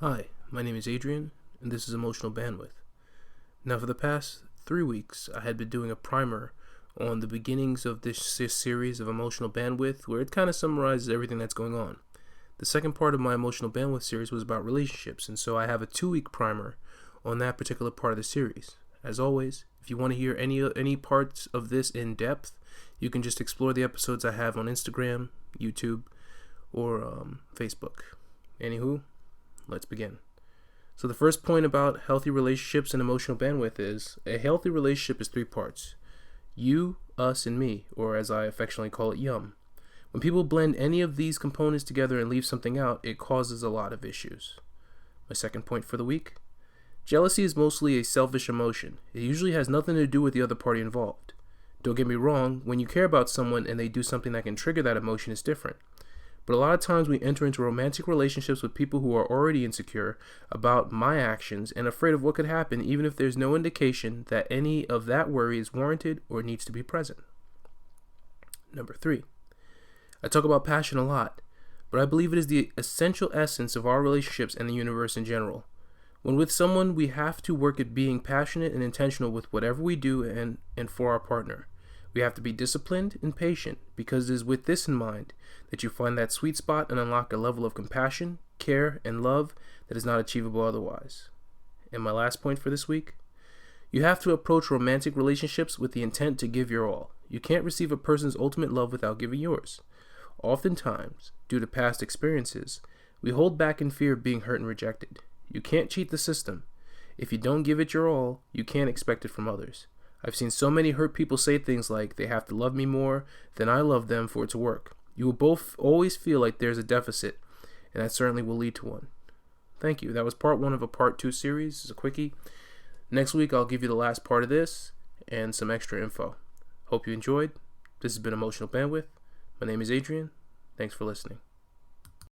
Hi, my name is Adrian, and this is Emotional Bandwidth. Now, for the past 3 weeks, I had been doing a primer on the beginnings of this series of Emotional Bandwidth, where it kind of summarizes everything that's going on. The second part of my Emotional Bandwidth series was about relationships, and so I have a 2-week primer on that particular part of the series. As always, if you want to hear any parts of this in depth, you can just explore the episodes I have on Instagram, YouTube, or Facebook. Anywho, let's begin. So the first point about healthy relationships and emotional bandwidth is a healthy relationship is 3 parts. You, us, and me, or as I affectionately call it, yum. When people blend any of these components together and leave something out, it causes a lot of issues. My second point for the week. Jealousy is mostly a selfish emotion. It usually has nothing to do with the other party involved. Don't get me wrong, when you care about someone and they do something that can trigger that emotion, it's different. But a lot of times we enter into romantic relationships with people who are already insecure about my actions and afraid of what could happen, even if there's no indication that any of that worry is warranted or needs to be present. Number 3. I talk about passion a lot, but I believe it is the essential essence of our relationships and the universe in general. When with someone, we have to work at being passionate and intentional with whatever we do and for our partner. We have to be disciplined and patient because it is with this in mind that you find that sweet spot and unlock a level of compassion, care, and love that is not achievable otherwise. And my last point for this week, you have to approach romantic relationships with the intent to give your all. You can't receive a person's ultimate love without giving yours. Oftentimes, due to past experiences, we hold back in fear of being hurt and rejected. You can't cheat the system. If you don't give it your all, you can't expect it from others. I've seen so many hurt people say things like they have to love me more than I love them for it to work. You will both always feel like there's a deficit, and that certainly will lead to one. Thank you. That was part 1 of a part 2 series. It's a quickie. Next week, I'll give you the last part of this and some extra info. Hope you enjoyed. This has been Emotional Bandwidth. My name is Adrian. Thanks for listening.